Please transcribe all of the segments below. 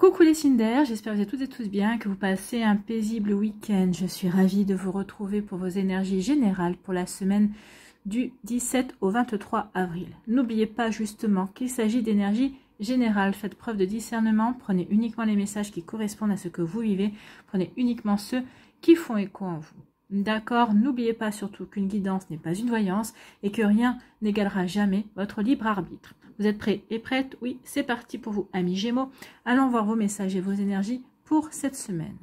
Coucou les signes d'air, j'espère que vous êtes toutes et tous bien, que vous passez un paisible week-end. Je suis ravie de vous retrouver pour vos énergies générales pour la semaine du 17 au 23 avril. N'oubliez pas justement qu'il s'agit d'énergie générale. Faites preuve de discernement, prenez uniquement les messages qui correspondent à ce que vous vivez, prenez uniquement ceux qui font écho en vous. D'accord, n'oubliez pas surtout qu'une guidance n'est pas une voyance et que rien n'égalera jamais votre libre arbitre. Vous êtes prêts et prêtes? Oui, c'est parti pour vous, amis Gémeaux. Allons voir vos messages et vos énergies pour cette semaine.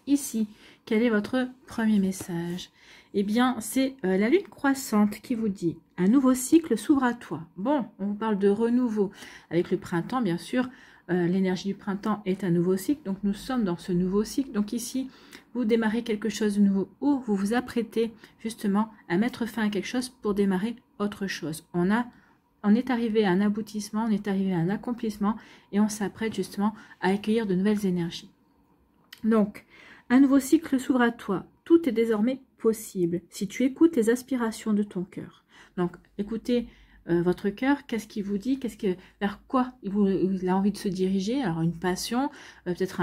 Ici, quel est votre premier message? Eh bien, c'est la lune croissante qui vous dit « Un nouveau cycle s'ouvre à toi ». Bon, on vous parle de renouveau. Avec le printemps, bien sûr, l'énergie du printemps est un nouveau cycle. Donc, nous sommes dans ce nouveau cycle. Donc, ici, vous démarrez quelque chose de nouveau ou vous vous apprêtez justement à mettre fin à quelque chose pour démarrer autre chose. On est arrivé à un aboutissement, on est arrivé à un accomplissement et on s'apprête justement à accueillir de nouvelles énergies. Donc, un nouveau cycle s'ouvre à toi. Tout est désormais possible si tu écoutes les aspirations de ton cœur. Donc, écoutez votre cœur, qu'est-ce qu'il vous dit, vers quoi il a envie de se diriger. Alors, une passion, peut-être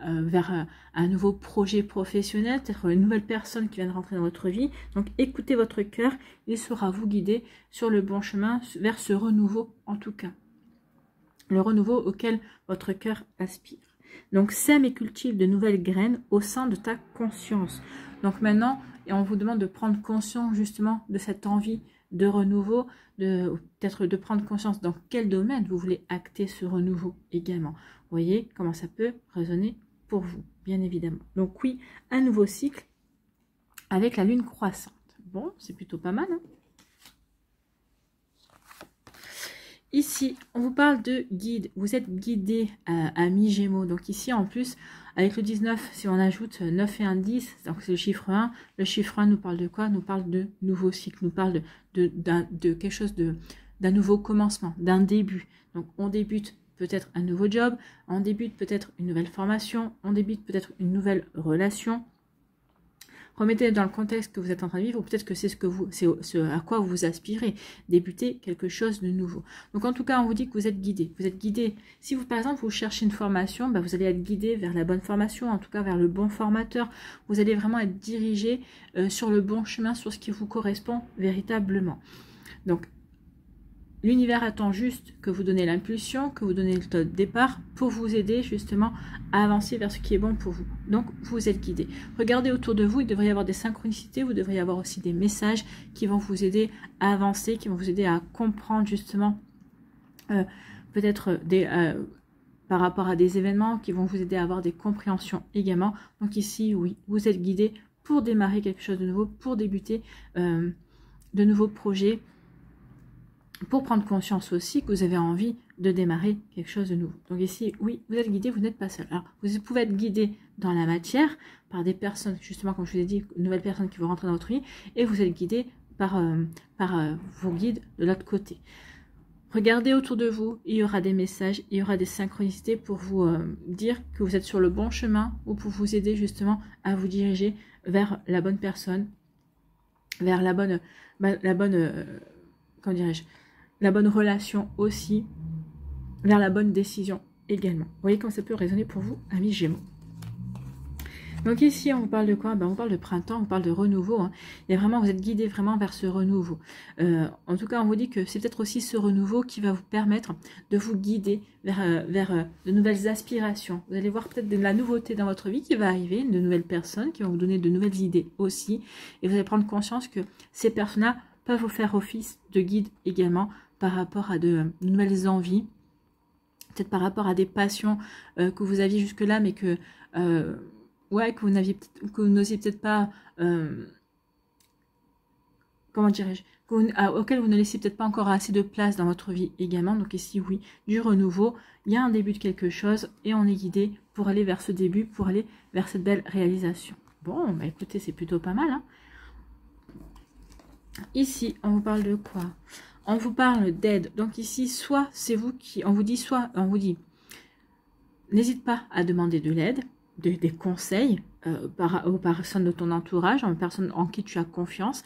vers un nouveau projet professionnel, peut-être une nouvelle personne qui vient de rentrer dans votre vie. Donc écoutez votre cœur, il saura vous guider sur le bon chemin, vers ce renouveau en tout cas. Le renouveau auquel votre cœur aspire. Donc sème et cultive de nouvelles graines au sein de ta conscience. Donc maintenant, on vous demande de prendre conscience justement de cette envie de renouveau, peut-être de prendre conscience dans quel domaine vous voulez acter ce renouveau également. Vous voyez comment ça peut résonner pour vous, bien évidemment. Donc oui, un nouveau cycle avec la lune croissante. Bon, c'est plutôt pas mal. Hein. Ici, on vous parle de guide. Vous êtes guidé à mi-gémeaux. Donc ici, en plus, avec le 19, si on ajoute 9 et un 10, donc c'est le chiffre 1. Le chiffre 1 nous parle de quoi? Nous parle de nouveau cycle, nous parle de quelque chose d'un nouveau commencement, d'un début. Donc on débute peut-être un nouveau job, on débute peut-être une nouvelle formation, on débute peut-être une nouvelle relation. Remettez dans le contexte que vous êtes en train de vivre, ou peut-être que c'est ce à quoi vous aspirez, débuter quelque chose de nouveau. Donc en tout cas, on vous dit que vous êtes guidé. Vous êtes guidé. Si vous, par exemple, vous cherchez une formation, bah, vous allez être guidé vers la bonne formation, en tout cas vers le bon formateur. Vous allez vraiment être dirigé sur le bon chemin, sur ce qui vous correspond véritablement. Donc, l'univers attend juste que vous donnez l'impulsion, que vous donnez le départ pour vous aider justement à avancer vers ce qui est bon pour vous. Donc, vous êtes guidé. Regardez autour de vous, il devrait y avoir des synchronicités, vous devriez avoir aussi des messages qui vont vous aider à avancer, qui vont vous aider à comprendre justement peut-être par rapport à des événements qui vont vous aider à avoir des compréhensions également. Donc ici, oui, vous êtes guidé pour démarrer quelque chose de nouveau, pour débuter de nouveaux projets, pour prendre conscience aussi que vous avez envie de démarrer quelque chose de nouveau. Donc ici, oui, vous êtes guidé, vous n'êtes pas seul. Alors, vous pouvez être guidé dans la matière par des personnes, justement, comme je vous ai dit, de nouvelles personnes qui vont rentrer dans votre vie, et vous êtes guidé par vos guides de l'autre côté. Regardez autour de vous, il y aura des messages, il y aura des synchronicités pour vous dire que vous êtes sur le bon chemin, ou pour vous aider justement à vous diriger vers la bonne personne, vers la bonne comment dirais-je, la bonne relation aussi, vers la bonne décision également. Vous voyez comment ça peut résonner pour vous, amis Gémeaux. Donc ici, on vous parle de quoi? Ben, on parle de printemps, on parle de renouveau. Hein. Et vraiment, vous êtes guidé vraiment vers ce renouveau. En tout cas, on vous dit que c'est peut-être aussi ce renouveau qui va vous permettre de vous guider vers de nouvelles aspirations. Vous allez voir peut-être de la nouveauté dans votre vie qui va arriver, de nouvelles personnes qui vont vous donner de nouvelles idées aussi. Et vous allez prendre conscience que ces personnes-là peuvent vous faire office de guide également par rapport à de nouvelles envies, peut-être par rapport à des passions que vous aviez jusque-là, mais que que vous n'osiez peut-être pas, comment dirais-je, auquel vous ne laissiez peut-être pas encore assez de place dans votre vie également. Donc ici, oui, du renouveau, il y a un début de quelque chose et on est guidé pour aller vers ce début, pour aller vers cette belle réalisation. Bon, bah écoutez, c'est plutôt pas mal, hein. Ici, on vous parle de quoi? On vous parle d'aide. Donc ici, soit c'est vous qui... On vous dit, n'hésite pas à demander de l'aide, des conseils aux personnes de ton entourage, aux personnes en qui tu as confiance.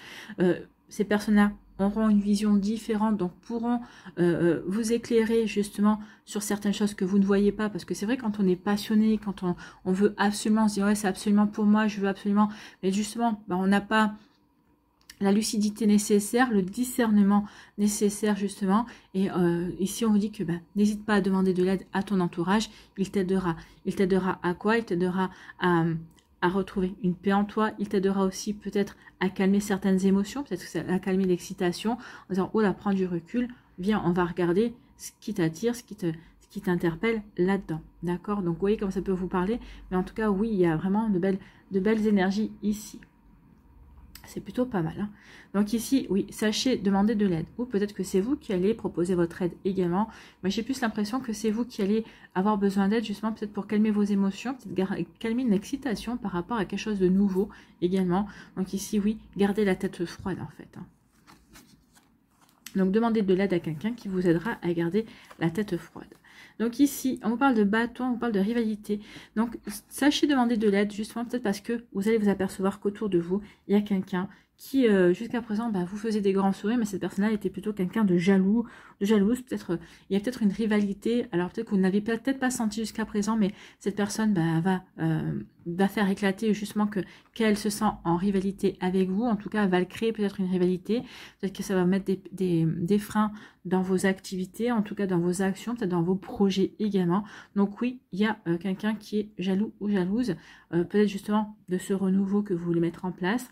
ces personnes-là auront une vision différente, donc pourront vous éclairer justement sur certaines choses que vous ne voyez pas, parce que c'est vrai quand on est passionné, quand on veut absolument se dire ouais c'est absolument pour moi, je veux absolument, mais justement on n'a pas la lucidité nécessaire, le discernement nécessaire justement, et ici on vous dit que n'hésite pas à demander de l'aide à ton entourage, il t'aidera. Il t'aidera à quoi? Il t'aidera à retrouver une paix en toi, il t'aidera aussi peut-être à calmer certaines émotions, peut-être à calmer l'excitation, en disant oh là, prends du recul, viens, on va regarder ce qui t'attire, ce qui t'interpelle là-dedans, d'accord? Donc vous voyez comme ça peut vous parler, mais en tout cas oui, il y a vraiment de belles énergies ici. C'est plutôt pas mal. Hein. Donc ici, oui, sachez demander de l'aide. Ou peut-être que c'est vous qui allez proposer votre aide également. Mais j'ai plus l'impression que c'est vous qui allez avoir besoin d'aide justement peut-être pour calmer vos émotions, peut-être calmer une excitation par rapport à quelque chose de nouveau également. Donc ici, oui, gardez la tête froide en fait. Hein. Donc demandez de l'aide à quelqu'un qui vous aidera à garder la tête froide. Donc ici, on vous parle de bâton, on vous parle de rivalité. Donc sachez demander de l'aide justement peut-être parce que vous allez vous apercevoir qu'autour de vous, il y a quelqu'un qui jusqu'à présent vous faisait des grands sourires, mais cette personne-là était plutôt quelqu'un de jaloux, de jalouse. Peut-être il y a peut-être une rivalité. Alors peut-être que vous n'avez peut-être pas senti jusqu'à présent, mais cette personne va faire éclater justement qu'elle se sent en rivalité avec vous. En tout cas, elle va le créer peut-être une rivalité. Peut-être que ça va mettre des freins dans vos activités, en tout cas dans vos actions, peut-être dans vos projets également. Donc oui, il y a quelqu'un qui est jaloux ou jalouse, peut-être justement de ce renouveau que vous voulez mettre en place.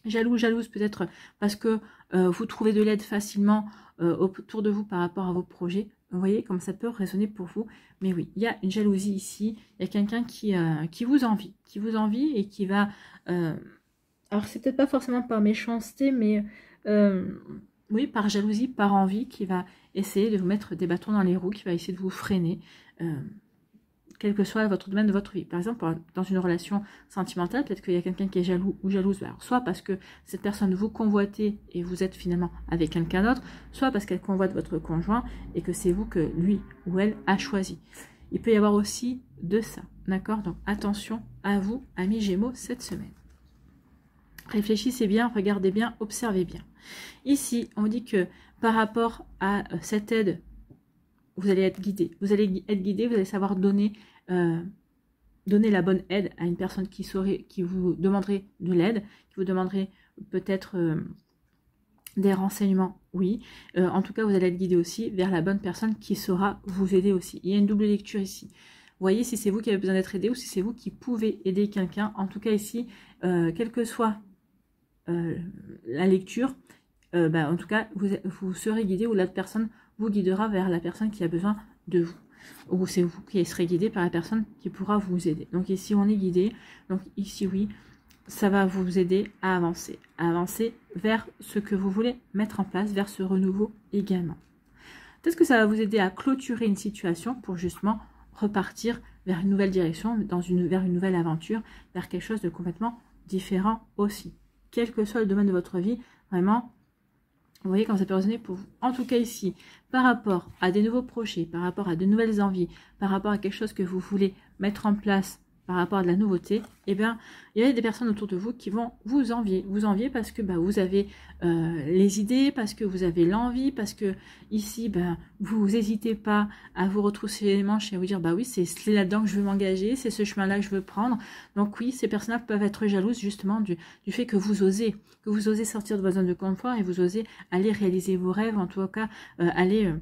Jaloux, jalouse peut-être parce que vous trouvez de l'aide facilement autour de vous par rapport à vos projets. Vous voyez comme ça peut résonner pour vous. Mais oui, il y a une jalousie ici. Il y a quelqu'un qui vous envie. Qui vous envie et qui va... alors c'est peut-être pas forcément par méchanceté, mais oui, par jalousie, par envie, qui va essayer de vous mettre des bâtons dans les roues, qui va essayer de vous freiner. Quel que soit votre domaine de votre vie. Par exemple, dans une relation sentimentale, peut-être qu'il y a quelqu'un qui est jaloux ou jalouse, alors, soit parce que cette personne vous convoitez et vous êtes finalement avec quelqu'un d'autre, soit parce qu'elle convoite votre conjoint et que c'est vous que lui ou elle a choisi. Il peut y avoir aussi de ça, d'accord? Donc attention à vous, amis Gémeaux, cette semaine. Réfléchissez bien, regardez bien, observez bien. Ici, on dit que par rapport à cette aide, vous allez être guidé. Vous allez être guidé, vous allez savoir donner la bonne aide à une personne qui vous demanderait de l'aide, qui vous demanderait peut-être des renseignements, oui. En tout cas, vous allez être guidé aussi vers la bonne personne qui saura vous aider aussi. Il y a une double lecture ici. Vous voyez si c'est vous qui avez besoin d'être aidé ou si c'est vous qui pouvez aider quelqu'un. En tout cas ici, quelle que soit la lecture, en tout cas, vous serez guidé ou l'autre personne vous guidera vers la personne qui a besoin de vous. Ou c'est vous qui serez guidé par la personne qui pourra vous aider. Donc ici, on est guidé. Donc ici, oui, ça va vous aider à avancer vers ce que vous voulez mettre en place, vers ce renouveau également. Peut-être que ça va vous aider à clôturer une situation pour justement repartir vers une nouvelle direction, vers une nouvelle aventure, vers quelque chose de complètement différent aussi. Quel que soit le domaine de votre vie, vraiment, vous voyez comment ça peut résonner pour vous. En tout cas ici, par rapport à des nouveaux projets, par rapport à de nouvelles envies, par rapport à quelque chose que vous voulez mettre en place, par rapport à de la nouveauté, eh bien, il y a des personnes autour de vous qui vont vous envier. Vous envier parce que vous avez les idées, parce que vous avez l'envie, parce que ici, vous n'hésitez pas à vous retrousser les manches et à vous dire, oui, c'est là-dedans que je veux m'engager, c'est ce chemin-là que je veux prendre. Donc oui, ces personnes-là peuvent être jalouses justement du fait que vous osez sortir de votre zone de confort et vous osez aller réaliser vos rêves, en tout cas, aller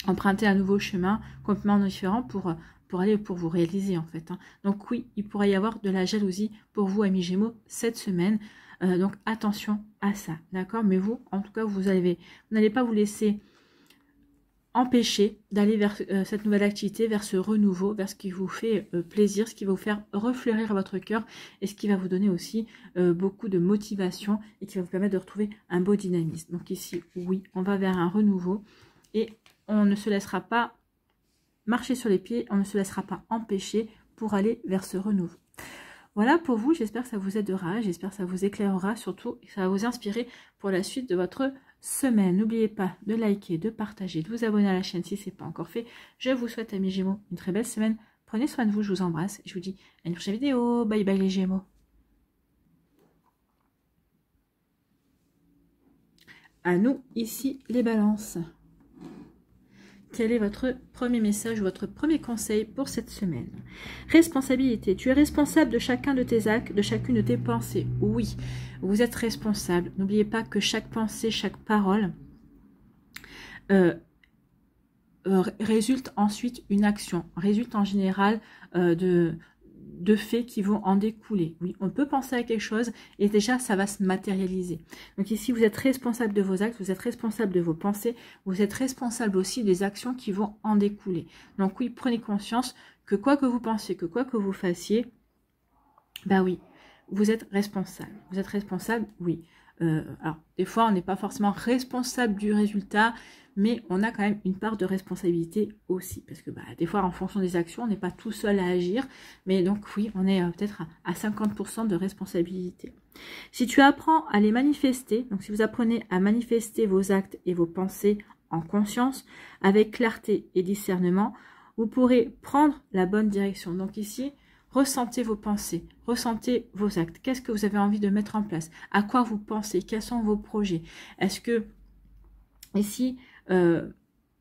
emprunter un nouveau chemin complètement différent pour vous réaliser en fait. Hein. Donc oui, il pourrait y avoir de la jalousie pour vous, amis Gémeaux, cette semaine. Donc attention à ça, d'accord? Mais vous, en tout cas, vous n'allez pas vous laisser empêcher d'aller vers cette nouvelle activité, vers ce renouveau, vers ce qui vous fait plaisir, ce qui va vous faire refleurir votre cœur et ce qui va vous donner aussi beaucoup de motivation et qui va vous permettre de retrouver un beau dynamisme. Donc ici, oui, on va vers un renouveau et on ne se laissera pas marcher sur les pieds, on ne se laissera pas empêcher pour aller vers ce renouveau. Voilà pour vous, j'espère que ça vous aidera, j'espère que ça vous éclairera surtout et que ça va vous inspirer pour la suite de votre semaine. N'oubliez pas de liker, de partager, de vous abonner à la chaîne si ce n'est pas encore fait. Je vous souhaite, amis Gémeaux, une très belle semaine. Prenez soin de vous, je vous embrasse et je vous dis à une prochaine vidéo. Bye bye les Gémeaux. à nous, ici, les balances. Quel est votre premier message, votre premier conseil pour cette semaine? Responsabilité. Tu es responsable de chacun de tes actes, de chacune de tes pensées. Oui, vous êtes responsable. N'oubliez pas que chaque pensée, chaque parole résulte ensuite une action, résulte en général de faits qui vont en découler. Oui, on peut penser à quelque chose et déjà ça va se matérialiser. Donc ici, vous êtes responsable de vos actes, vous êtes responsable de vos pensées, vous êtes responsable aussi des actions qui vont en découler. Donc oui, prenez conscience que quoi que vous pensiez, que quoi que vous fassiez, bah oui, vous êtes responsable. Vous êtes responsable, oui. Alors, des fois, on n'est pas forcément responsable du résultat, mais on a quand même une part de responsabilité aussi. Parce que des fois, en fonction des actions, on n'est pas tout seul à agir. Mais donc, oui, on est peut-être à 50% de responsabilité. Si tu apprends à les manifester, donc si vous apprenez à manifester vos actes et vos pensées en conscience, avec clarté et discernement, vous pourrez prendre la bonne direction. Donc ici, ressentez vos pensées, ressentez vos actes. Qu'est-ce que vous avez envie de mettre en place? À quoi vous pensez? Quels sont vos projets? Est-ce que ici,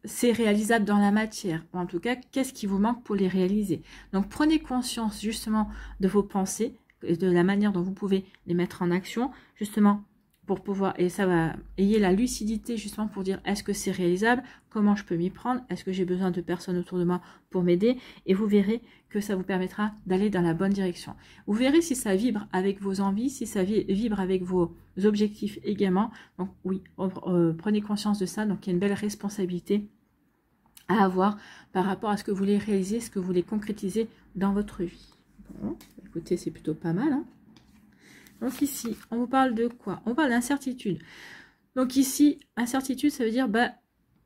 c'est réalisable dans la matière? En tout cas, qu'est-ce qui vous manque pour les réaliser? Donc, prenez conscience justement de vos pensées et de la manière dont vous pouvez les mettre en action, justement, pour pouvoir, et ça va, ayez la lucidité justement pour dire est-ce que c'est réalisable, comment je peux m'y prendre, est-ce que j'ai besoin de personnes autour de moi pour m'aider, et vous verrez que ça vous permettra d'aller dans la bonne direction. Vous verrez si ça vibre avec vos envies, si ça vibre avec vos objectifs également. Donc oui, prenez conscience de ça, donc il y a une belle responsabilité à avoir par rapport à ce que vous voulez réaliser, ce que vous voulez concrétiser dans votre vie. Bon, écoutez, c'est plutôt pas mal, hein. Donc ici, on vous parle de quoi? On parle d'incertitude. Donc ici, incertitude, ça veut dire,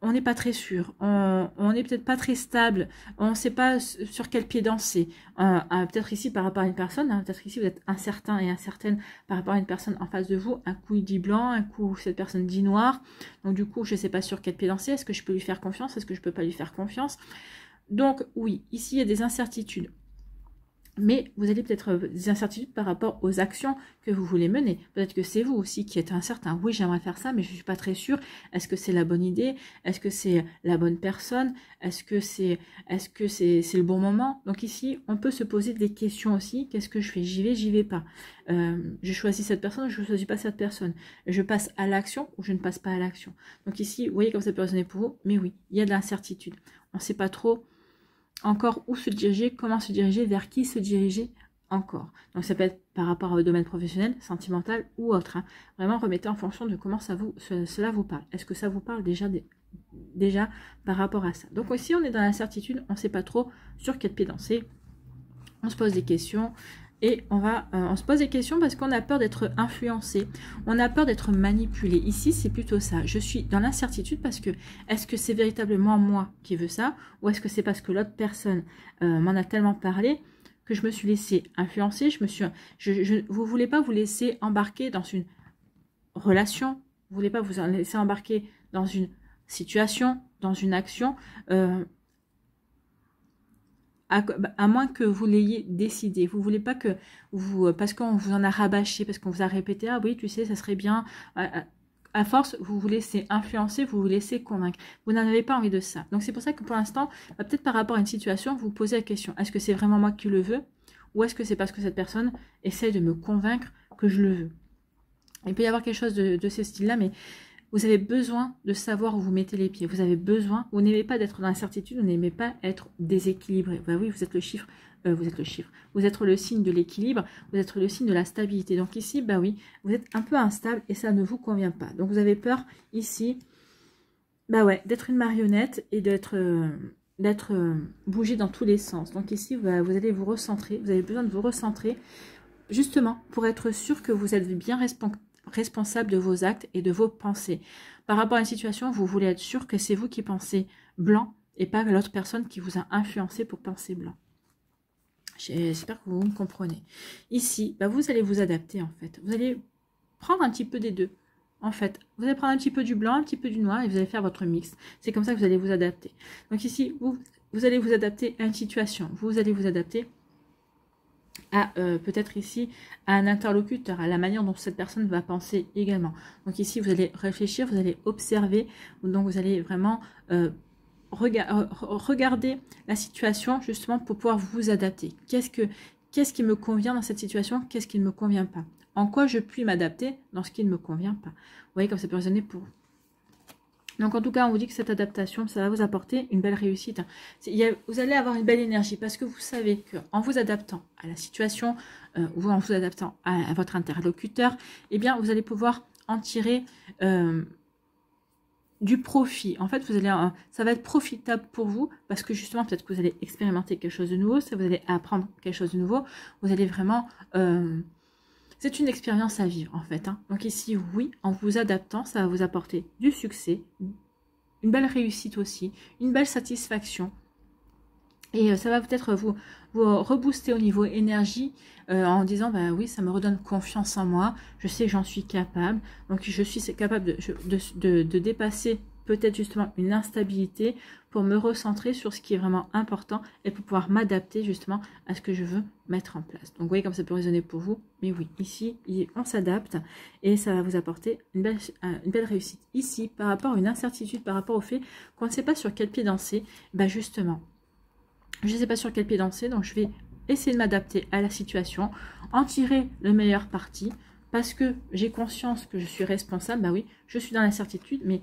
on n'est pas très sûr, on n'est peut-être pas très stable, on ne sait pas sur quel pied danser. Peut-être ici par rapport à une personne, hein, peut-être ici vous êtes incertain et incertaine par rapport à une personne en face de vous. Un coup il dit blanc, un coup cette personne dit noir. Donc du coup, je ne sais pas sur quel pied danser. Est-ce que je peux lui faire confiance? Est-ce que je ne peux pas lui faire confiance? Donc oui, ici il y a des incertitudes. Mais vous avez peut-être des incertitudes par rapport aux actions que vous voulez mener. Peut-être que c'est vous aussi qui êtes incertain. Oui, j'aimerais faire ça, mais je ne suis pas très sûre. Est-ce que c'est la bonne idée? Est-ce que c'est la bonne personne? Est-ce que c'est le bon moment? Donc ici, on peut se poser des questions aussi. Qu'est-ce que je fais? J'y vais pas. Je choisis cette personne ou je ne choisis pas cette personne? Je passe à l'action ou je ne passe pas à l'action? Donc ici, vous voyez comme ça peut résonner pour vous. Mais oui, il y a de l'incertitude. On ne sait pas trop encore où se diriger, comment se diriger, vers qui se diriger encore. Donc ça peut être par rapport au domaine professionnel, sentimental ou autre. Hein. Vraiment remettez en fonction de comment cela vous parle. Est-ce que ça vous parle déjà par rapport à ça? Donc ici on est dans l'incertitude, on ne sait pas trop sur quel pied danser. On se pose des questions. Et on se pose des questions parce qu'on a peur d'être influencé, on a peur d'être manipulé. Ici, c'est plutôt ça. Je suis dans l'incertitude parce que est-ce que c'est véritablement moi qui veux ça ou est-ce que c'est parce que l'autre personne m'en a tellement parlé que je me suis laissée influencer. Vous ne voulez pas vous laisser embarquer dans une relation, vous ne voulez pas vous laisser embarquer dans une situation, dans une action. À moins que vous l'ayez décidé. Vous ne voulez pas que vous, parce qu'on vous en a rabâché, parce qu'on vous a répété, ah oui, tu sais, ça serait bien. À force, vous vous laissez influencer, vous vous laissez convaincre. Vous n'en avez pas envie de ça. Donc c'est pour ça que pour l'instant, peut-être par rapport à une situation, vous vous posez la question, est-ce que c'est vraiment moi qui le veux? Ou est-ce que c'est parce que cette personne essaie de me convaincre que je le veux? Il peut y avoir quelque chose de ce style-là, mais vous avez besoin de savoir où vous mettez les pieds. Vous avez besoin, vous n'aimez pas d'être dans l'incertitude, vous n'aimez pas être déséquilibré. Ben oui, vous êtes le chiffre, vous êtes le signe de l'équilibre, vous êtes le signe de la stabilité. Donc ici, bah oui, vous êtes un peu instable et ça ne vous convient pas. Donc vous avez peur ici, bah ouais, d'être une marionnette et d'être bougé dans tous les sens. Donc ici, vous allez vous recentrer, vous avez besoin de vous recentrer justement pour être sûr que vous êtes bien responsable de vos actes et de vos pensées. Par rapport à une situation, vous voulez être sûr que c'est vous qui pensez blanc et pas l'autre personne qui vous a influencé pour penser blanc. J'espère que vous me comprenez. Ici, vous allez vous adapter en fait. Vous allez prendre un petit peu des deux. En fait, vous allez prendre un petit peu du blanc, un petit peu du noir et vous allez faire votre mix. C'est comme ça que vous allez vous adapter. Donc ici, vous allez vous adapter à une situation. Vous allez vous adapter à peut-être ici à un interlocuteur, à la manière dont cette personne va penser également. Donc ici, vous allez réfléchir, vous allez observer, donc vous allez vraiment regarder la situation justement pour pouvoir vous adapter. Qu'est-ce qui me convient dans cette situation, qu'est-ce qui ne me convient pas? En quoi je puis m'adapter dans ce qui ne me convient pas? Vous voyez comme ça peut résonner pour vous. Donc en tout cas, on vous dit que cette adaptation, ça va vous apporter une belle réussite. Vous allez avoir une belle énergie parce que vous savez qu'en vous adaptant à la situation ou en vous adaptant à votre interlocuteur, eh bien, vous allez pouvoir en tirer du profit. En fait, ça va être profitable pour vous parce que justement, peut-être que vous allez expérimenter quelque chose de nouveau, vous allez apprendre quelque chose de nouveau, vous allez vraiment... c'est une expérience à vivre en fait. Donc ici, oui, en vous adaptant, ça va vous apporter du succès, une belle réussite aussi, une belle satisfaction. Et ça va peut-être vous rebooster au niveau énergie en disant, bah oui, ça me redonne confiance en moi, je sais que j'en suis capable, donc je suis capable de dépasser peut-être justement une instabilité pour me recentrer sur ce qui est vraiment important et pour pouvoir m'adapter justement à ce que je veux mettre en place. Donc vous voyez comme ça peut résonner pour vous, mais oui, ici, on s'adapte et ça va vous apporter une belle réussite. Ici, par rapport à une incertitude, par rapport au fait qu'on ne sait pas sur quel pied danser, bah justement, je ne sais pas sur quel pied danser, donc je vais essayer de m'adapter à la situation, en tirer le meilleur parti, parce que j'ai conscience que je suis responsable, bah oui, je suis dans l'incertitude, mais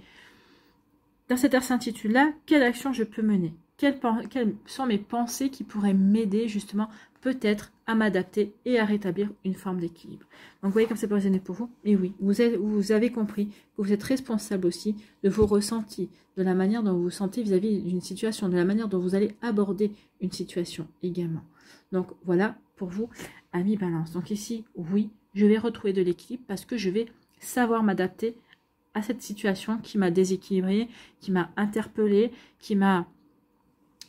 dans cette incertitude-là, quelle action je peux mener? Quelles sont mes pensées qui pourraient m'aider justement peut-être à m'adapter et à rétablir une forme d'équilibre? Donc vous voyez comme ça peut résonner pour vous. Et oui, vous avez compris que vous êtes responsable aussi de vos ressentis, de la manière dont vous vous sentez vis-à-vis d'une situation, de la manière dont vous allez aborder une situation également. Donc voilà pour vous, amis Balance. Donc ici, oui, je vais retrouver de l'équilibre parce que je vais savoir m'adapter à cette situation qui m'a déséquilibrée, qui m'a interpellée, qui m'a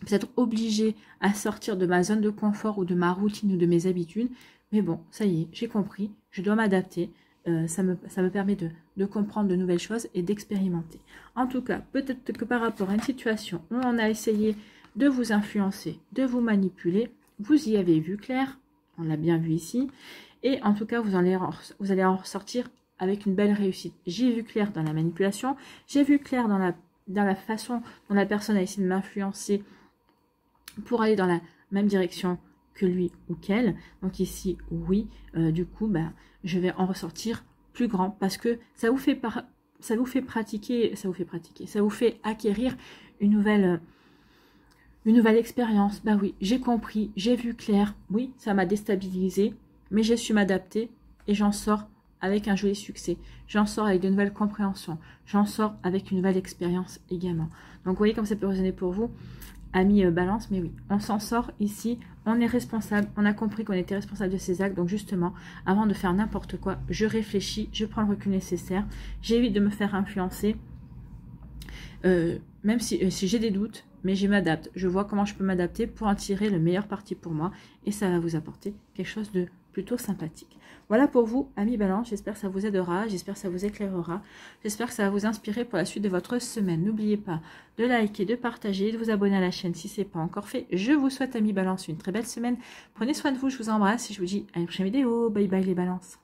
peut-être obligée à sortir de ma zone de confort ou de ma routine ou de mes habitudes. Mais bon, ça y est, j'ai compris, je dois m'adapter. Ça me permet de comprendre de nouvelles choses et d'expérimenter. En tout cas, peut-être que par rapport à une situation où on a essayé de vous influencer, de vous manipuler, vous y avez vu clair, on l'a bien vu ici, et en tout cas, vous allez en ressortir avec une belle réussite. J'ai vu clair dans la manipulation, j'ai vu clair dans la façon dont la personne a essayé de m'influencer pour aller dans la même direction que lui ou qu'elle. Donc ici, oui, du coup, bah, je vais en ressortir plus grand parce que ça vous fait pratiquer, ça vous fait acquérir une nouvelle expérience. Bah oui, j'ai compris, j'ai vu clair, oui, ça m'a déstabilisé, mais j'ai su m'adapter et j'en sors avec un joli succès. J'en sors avec de nouvelles compréhensions. J'en sors avec une nouvelle expérience également. Donc, vous voyez comme ça peut résonner pour vous, amis Balance. Mais oui, on s'en sort ici. On est responsable. On a compris qu'on était responsable de ses actes. Donc, justement, avant de faire n'importe quoi, je réfléchis, je prends le recul nécessaire. J'évite de me faire influencer. Même si j'ai des doutes, mais je m'adapte. Je vois comment je peux m'adapter pour en tirer le meilleur parti pour moi. Et ça va vous apporter quelque chose de plutôt sympathique. Voilà pour vous, amis Balance. J'espère que ça vous aidera, j'espère que ça vous éclairera, j'espère que ça va vous inspirer pour la suite de votre semaine. N'oubliez pas de liker, de partager, de vous abonner à la chaîne si ce n'est pas encore fait. Je vous souhaite, amis Balance, une très belle semaine. Prenez soin de vous, je vous embrasse et je vous dis à une prochaine vidéo. Bye bye les Balances.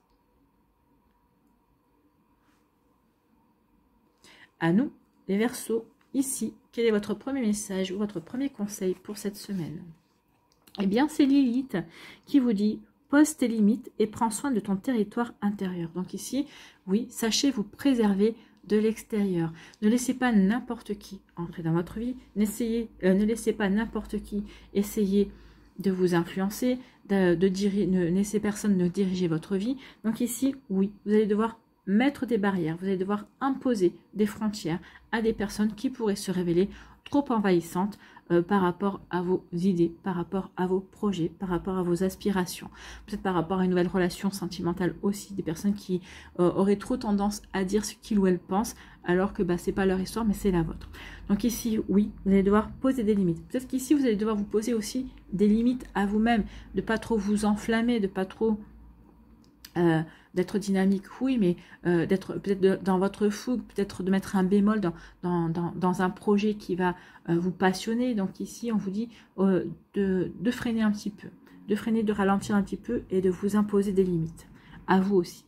À nous, les Verseaux, ici, quel est votre premier message ou votre premier conseil pour cette semaine? Eh bien, c'est Lilith qui vous dit: pose tes limites et prends soin de ton territoire intérieur. Donc ici, oui, sachez vous préserver de l'extérieur. Ne laissez pas n'importe qui entrer dans votre vie. Ne laissez pas n'importe qui essayer de vous influencer, ne laissez personne ne diriger votre vie. Donc ici, oui, vous allez devoir mettre des barrières, vous allez devoir imposer des frontières à des personnes qui pourraient se révéler trop envahissantes par rapport à vos idées, par rapport à vos projets, par rapport à vos aspirations, peut-être par rapport à une nouvelle relation sentimentale aussi, des personnes qui auraient trop tendance à dire ce qu'ils ou elles pensent, alors que bah, c'est pas leur histoire, mais c'est la vôtre. Donc ici, oui, vous allez devoir poser des limites. Peut-être qu'ici, vous allez devoir vous poser aussi des limites à vous-même, de pas trop vous enflammer, de pas trop d'être dynamique, oui, mais d'être peut-être dans votre fougue, peut-être de mettre un bémol dans un projet qui va vous passionner. Donc ici, on vous dit de freiner un petit peu, de freiner, de ralentir un petit peu et de vous imposer des limites, à vous aussi.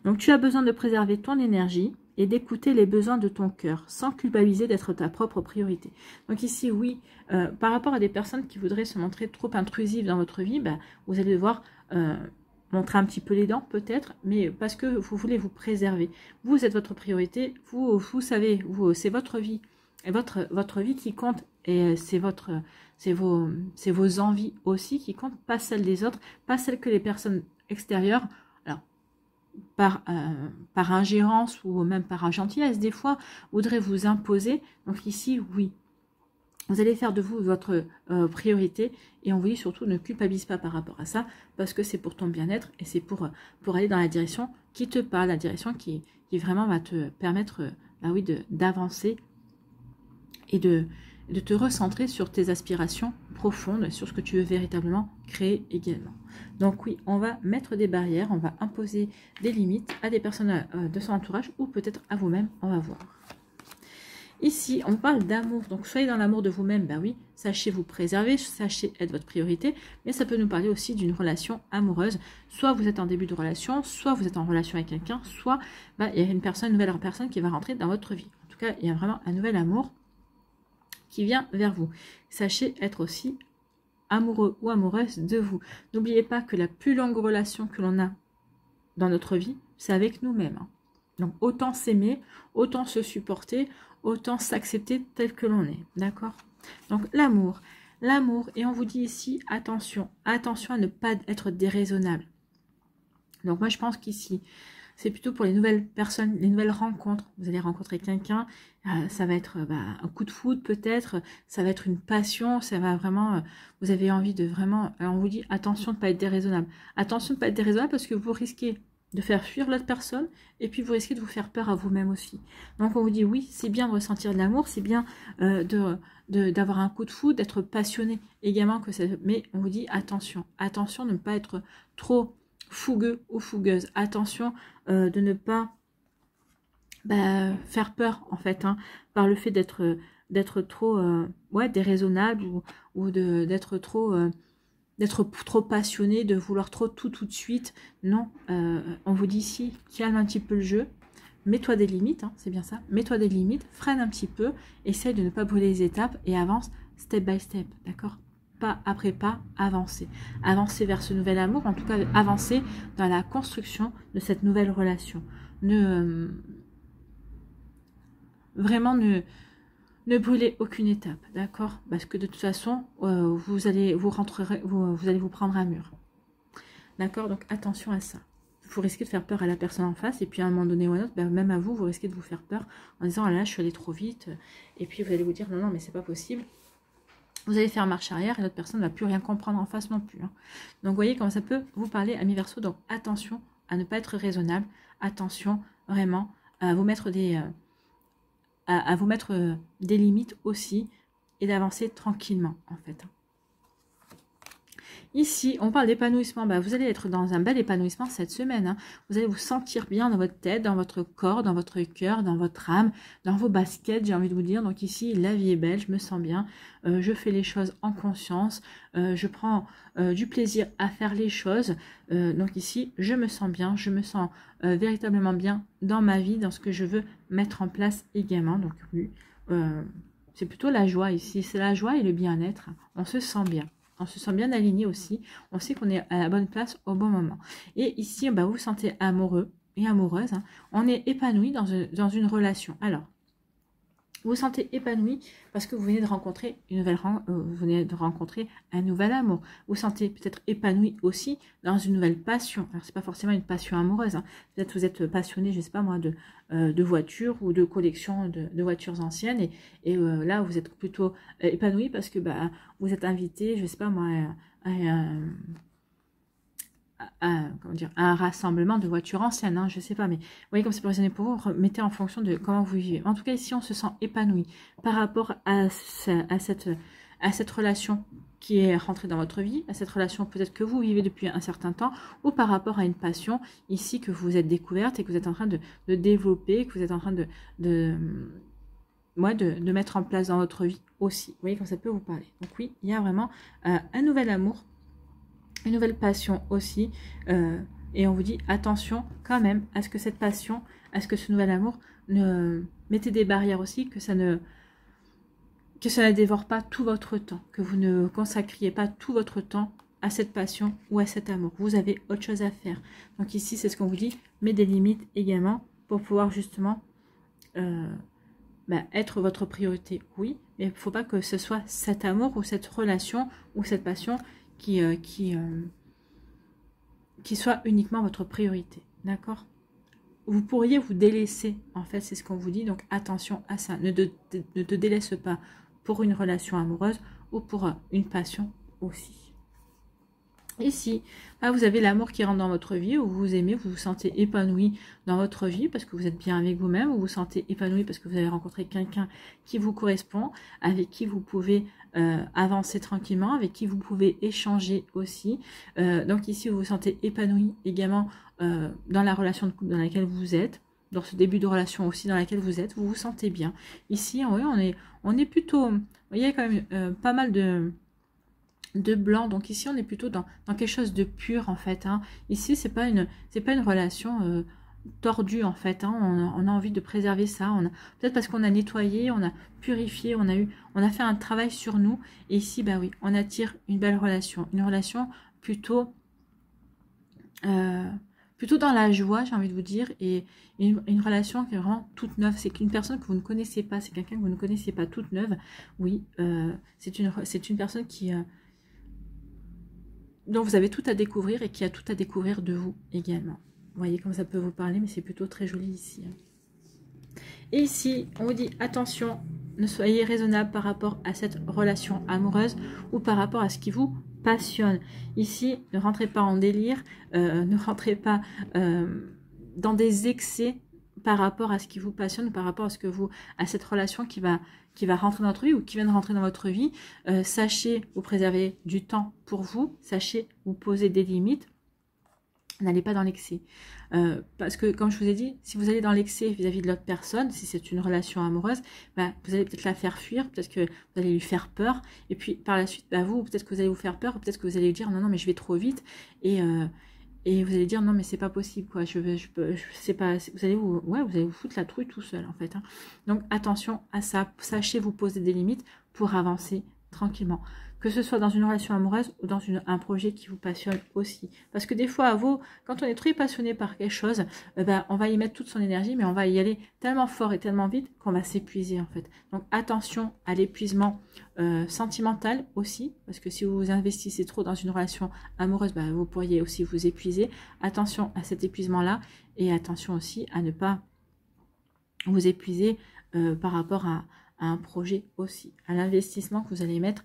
Donc tu as besoin de préserver ton énergie et d'écouter les besoins de ton cœur, sans culpabiliser d'être ta propre priorité. Donc ici, oui, par rapport à des personnes qui voudraient se montrer trop intrusives dans votre vie, bah, vous allez devoir montrer un petit peu les dents peut-être, mais parce que vous voulez vous préserver. Vous êtes votre priorité, vous savez, c'est votre vie, et votre vie qui compte, et c'est vos envies aussi qui comptent, pas celles des autres, pas celles que les personnes extérieures, alors par ingérence ou même par gentillesse, des fois, voudraient vous imposer. Donc ici, oui, vous allez faire de vous votre priorité, et on vous dit surtout ne culpabilise pas par rapport à ça, parce que c'est pour ton bien-être et c'est pour aller dans la direction qui te parle, la direction qui vraiment va te permettre bah oui, d'avancer et de te recentrer sur tes aspirations profondes, sur ce que tu veux véritablement créer également. Donc oui, on va mettre des barrières, on va imposer des limites à des personnes de son entourage ou peut-être à vous-même, on va voir. Ici, on parle d'amour, donc soyez dans l'amour de vous-même, ben oui, sachez vous préserver, sachez être votre priorité, mais ça peut nous parler aussi d'une relation amoureuse. Soit vous êtes en début de relation, soit vous êtes en relation avec quelqu'un, soit ben, il y a une nouvelle personne qui va rentrer dans votre vie. En tout cas, il y a vraiment un nouvel amour qui vient vers vous. Sachez être aussi amoureux ou amoureuse de vous. N'oubliez pas que la plus longue relation que l'on a dans notre vie, c'est avec nous-mêmes. Donc autant s'aimer, autant se supporter, autant s'accepter tel que l'on est. D'accord? Donc l'amour, et on vous dit ici, attention à ne pas être déraisonnable. Donc moi je pense qu'ici, c'est plutôt pour les nouvelles personnes, les nouvelles rencontres. Vous allez rencontrer quelqu'un, ça va être un coup de foudre peut-être, ça va être une passion, ça va vraiment, vous avez envie de vraiment, alors on vous dit attention de ne pas être déraisonnable. Attention de ne pas être déraisonnable parce que vous risquez de faire fuir l'autre personne et puis vous risquez de vous faire peur à vous-même aussi. Donc on vous dit oui, c'est bien de ressentir de l'amour, c'est bien d'avoir un coup de foudre, d'être passionné également, mais on vous dit attention de ne pas être trop fougueux ou fougueuse. Attention de ne pas faire peur en fait, par le fait d'être trop déraisonnable ou d'être trop passionné, de vouloir tout de suite. Non, on vous dit ici, calme un petit peu le jeu, mets-toi des limites, c'est bien ça, mets-toi des limites, freine un petit peu, essaye de ne pas brûler les étapes et avance step by step, d'accord? Pas après pas, avancer vers ce nouvel amour, en tout cas avancer dans la construction de cette nouvelle relation. Vraiment ne brûlez aucune étape, d'accord? Parce que de toute façon, vous allez vous prendre un mur, d'accord? Donc attention à ça. Vous risquez de faire peur à la personne en face, et puis à un moment donné ou à un autre, même à vous risquez de vous faire peur en disant, ah là, je suis allée trop vite, et puis vous allez vous dire, non, mais c'est pas possible. Vous allez faire marche arrière et l'autre personne ne va plus rien comprendre en face non plus. Donc, vous voyez comment ça peut vous parler, amis Verseau. Donc, attention à ne pas être raisonnable. Attention vraiment à vous mettre des limites aussi et d'avancer tranquillement, en fait. Ici, on parle d'épanouissement. Vous allez être dans un bel épanouissement cette semaine. Vous allez vous sentir bien dans votre tête, dans votre corps, dans votre cœur, dans votre âme, dans vos baskets, j'ai envie de vous dire. Donc ici, la vie est belle, je me sens bien. Je fais les choses en conscience. Je prends du plaisir à faire les choses. Donc ici, je me sens bien. Je me sens véritablement bien dans ma vie, dans ce que je veux mettre en place également. Donc oui, c'est plutôt la joie ici. C'est la joie et le bien-être. On se sent bien. On se sent bien aligné aussi. On sait qu'on est à la bonne place au bon moment. Et ici, vous vous sentez amoureux et amoureuse. On est épanoui dans une relation. Alors, vous vous sentez épanoui parce que vous venez de rencontrer un nouvel amour. Vous vous sentez peut-être épanoui aussi dans une nouvelle passion. Alors, c'est pas forcément une passion amoureuse. Peut-être vous êtes passionné, je sais pas moi, de voitures ou de collection de voitures anciennes. Et là, vous êtes plutôt épanoui parce que vous êtes invité, je sais pas moi, un rassemblement de voitures anciennes, je sais pas, mais vous voyez comme c'est pour résonner pour vous, mettez en fonction de comment vous vivez. En tout cas, ici, on se sent épanoui par rapport à cette relation qui est rentrée dans votre vie, à cette relation peut-être que vous vivez depuis un certain temps, ou par rapport à une passion ici que vous êtes découverte et que vous êtes en train de développer, que vous êtes en train de mettre en place dans votre vie aussi. Vous voyez, comme ça peut vous parler. Donc oui, il y a vraiment un nouvel amour, une nouvelle passion aussi. Et on vous dit attention quand même à ce que cette passion, à ce que ce nouvel amour, mettez des barrières aussi, que ça ne dévore pas tout votre temps, que vous ne consacriez pas tout votre temps à cette passion ou à cet amour. Vous avez autre chose à faire. Donc ici, c'est ce qu'on vous dit, mais des limites également pour pouvoir justement être votre priorité. Oui, mais il ne faut pas que ce soit cet amour ou cette relation ou cette passion qui soit uniquement votre priorité. D'accord? Vous pourriez vous délaisser, en fait, c'est ce qu'on vous dit. Donc attention à ça. Ne te délaisse pas pour une relation amoureuse ou pour une passion aussi. Ici, vous avez l'amour qui rentre dans votre vie, où vous vous aimez, vous vous sentez épanoui dans votre vie parce que vous êtes bien avec vous-même, ou vous vous sentez épanoui parce que vous avez rencontré quelqu'un qui vous correspond, avec qui vous pouvez avancer tranquillement, avec qui vous pouvez échanger aussi. Donc ici, vous vous sentez épanoui également dans la relation de couple dans laquelle vous êtes, dans ce début de relation aussi dans laquelle vous êtes, vous vous sentez bien. Ici, on est plutôt, vous voyez, quand même pas mal de blanc, donc ici on est plutôt dans quelque chose de pur en fait, hein. Ici c'est pas une relation tordue en fait, hein. On a envie de préserver ça, peut-être parce qu'on a nettoyé, on a purifié, on a fait un travail sur nous, et ici oui, on attire une belle relation, une relation plutôt dans la joie, j'ai envie de vous dire, et une relation qui est vraiment toute neuve. C'est qu'une personne que vous ne connaissez pas, c'est quelqu'un que vous ne connaissez pas, toute neuve. Oui, c'est une personne dont vous avez tout à découvrir et qui a tout à découvrir de vous également. Vous voyez comme ça peut vous parler, mais c'est plutôt très joli ici. Et ici, on vous dit attention, ne soyez raisonnable par rapport à cette relation amoureuse ou par rapport à ce qui vous passionne. Ici, ne rentrez pas en délire, ne rentrez pas dans des excès par rapport à ce qui vous passionne, par rapport à cette relation qui va rentrer dans votre vie ou qui vient de rentrer dans votre vie. Sachez vous préserver du temps pour vous, sachez vous poser des limites. N'allez pas dans l'excès. Parce que, comme je vous ai dit, si vous allez dans l'excès vis-à-vis de l'autre personne, si c'est une relation amoureuse, vous allez peut-être la faire fuir, peut-être que vous allez lui faire peur. Et puis, par la suite, vous, peut-être que vous allez vous faire peur, peut-être que vous allez lui dire, non, mais je vais trop vite. Et vous allez dire, non, mais c'est pas possible, quoi. Je sais pas, vous allez vous foutre la trouille tout seul, en fait, hein. Donc, attention à ça. Sachez vous poser des limites pour avancer tranquillement. Que ce soit dans une relation amoureuse ou dans un projet qui vous passionne aussi. Parce que des fois, quand on est très passionné par quelque chose, on va y mettre toute son énergie, mais on va y aller tellement fort et tellement vite qu'on va s'épuiser en fait. Donc attention à l'épuisement sentimental aussi, parce que si vous vous investissez trop dans une relation amoureuse, vous pourriez aussi vous épuiser. Attention à cet épuisement-là et attention aussi à ne pas vous épuiser par rapport à un projet aussi, à l'investissement que vous allez mettre.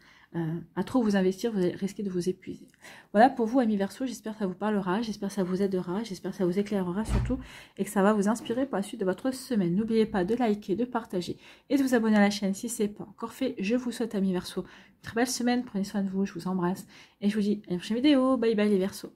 À trop vous investir, vous risquez de vous épuiser. Voilà pour vous, amis Verseau, j'espère que ça vous parlera, j'espère que ça vous aidera, j'espère que ça vous éclairera surtout et que ça va vous inspirer pour la suite de votre semaine. N'oubliez pas de liker, de partager et de vous abonner à la chaîne si ce n'est pas encore fait. Je vous souhaite, amis Verseau, une très belle semaine, prenez soin de vous, je vous embrasse et je vous dis à une prochaine vidéo. Bye bye les Verseaux.